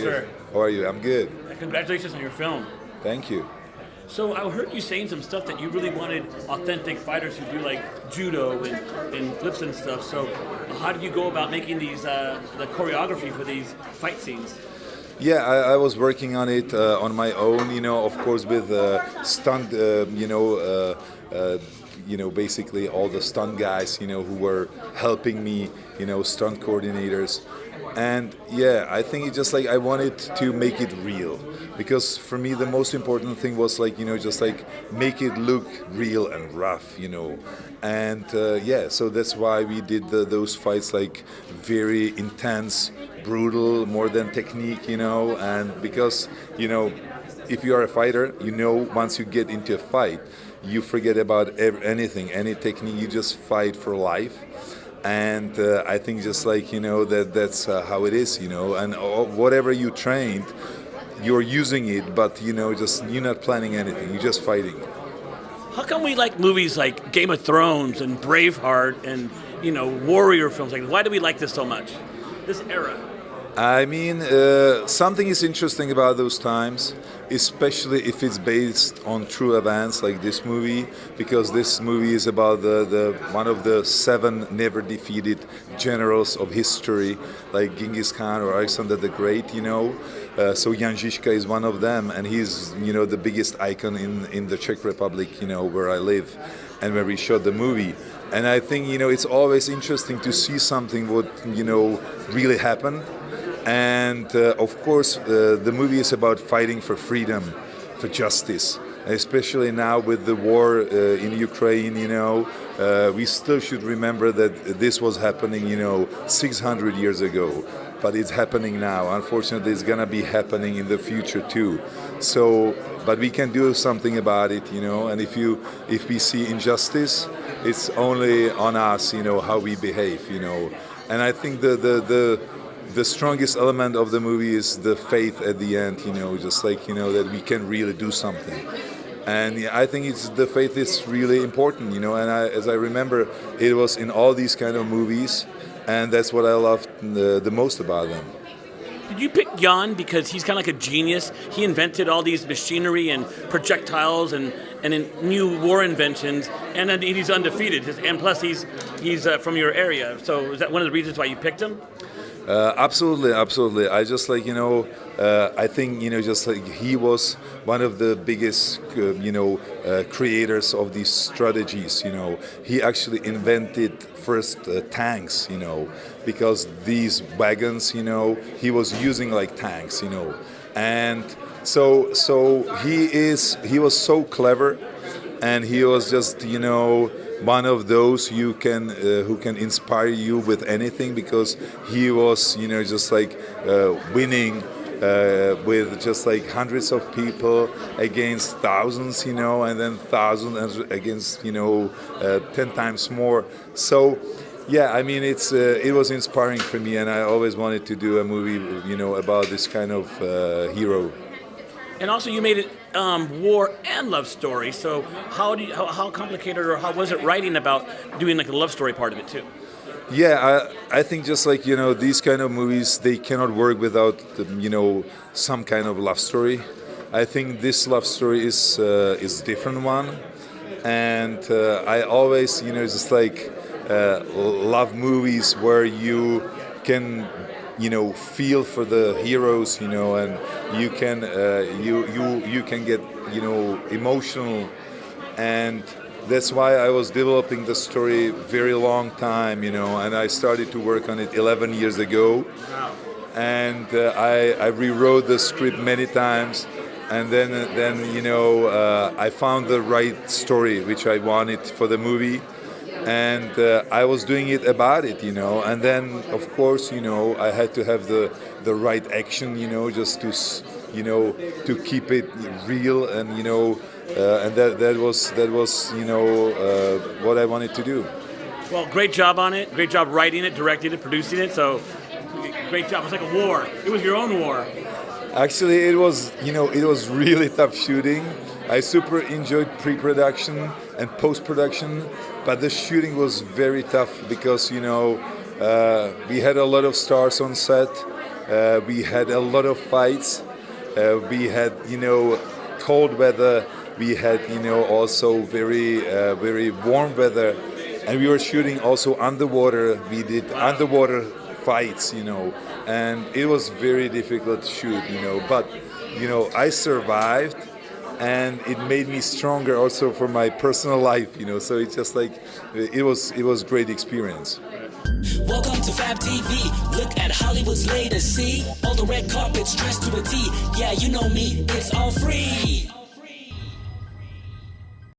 sir? How are you? I'm good. Congratulations on your film. Thank you. So I heard you saying some stuff that you really wanted authentic fighters who do like judo and flips and stuff. So how did you go about making these the choreography for these fight scenes? Yeah, I was working on it on my own, of course with stunt, basically all the stunt guys, who were helping me, stunt coordinators. And yeah, I think it's just like I wanted to make it real, because for me the most important thing was like, just like make it look real and rough, And so that's why we did those fights like very intense, brutal, more than technique, and because, if you are a fighter, once you get into a fight, you forget about anything, any technique, you just fight for life. And I think just like, that's how it is, and whatever you trained, you're using it, but, just you're not planning anything, you're just fighting. How come we like movies like Game of Thrones and Braveheart and, warrior films? Like, why do we like this so much, this era? I mean, something is interesting about those times, especially if it's based on true events like this movie, because this movie is about the one of the 7 never defeated generals of history, like Genghis Khan or Alexander the Great, So Jan Zizka is one of them, and he's, the biggest icon in the Czech Republic, where I live, and where we shot the movie. And I think, it's always interesting to see something what, really happened. And of course, the movie is about fighting for freedom, for justice. Especially now with the war in Ukraine, we still should remember that this was happening, 600 years ago. But it's happening now. Unfortunately, it's gonna be happening in the future too. So, but we can do something about it, And if we see injustice, it's only on us, how we behave, And I think the strongest element of the movie is the faith at the end, just like, that we can really do something. And I think the faith is really important, and as I remember, it was in all these kind of movies, and that's what I loved the most about them. Did you pick Jan because he's kind of like a genius? He invented all these machinery and projectiles and new war inventions, and then he's undefeated. And plus, he's from your area. So is that one of the reasons why you picked him? Absolutely. I just like, I think, just like he was one of the biggest, creators of these strategies, He actually invented first tanks, because these wagons, he was using like tanks, And so he was so clever, and he was just, one of those who can inspire you with anything, because he was, just like winning with just like hundreds of people against thousands, and then thousands against 10 times more. So yeah, I mean it was inspiring for me, and I always wanted to do a movie, about this kind of hero. And also, you made it war and love story. So how complicated, or how was it writing about doing like the love story part of it too? Yeah, I think just like these kind of movies, they cannot work without some kind of love story. I think this love story is different one, and I always just like love movies where you can feel for the heroes, and you can you can get emotional, and that's why I was developing the story very long time, and I started to work on it 11 years ago, and I rewrote the script many times, and then I found the right story which I wanted for the movie. And I was doing it about it, and then of course, I had to have the right action, just to keep it real, and and that was what I wanted to do. Well, great job on it. Great job writing it, directing it, producing it. So great job. It's like a war. It was your own war. Actually, it was really tough shooting. I super enjoyed pre-production and post-production, but the shooting was very tough because we had a lot of stars on set, We had a lot of fights. We had, cold weather. We had, also very warm weather, and we were shooting also underwater. We did underwater fights, and it was very difficult to shoot, But, I survived, and it made me stronger also for my personal life, So it's just like it was great experience. Welcome to FabTV. Look at Hollywood's latest. See all the red carpets dressed to a T. Yeah, you know me. It's all free.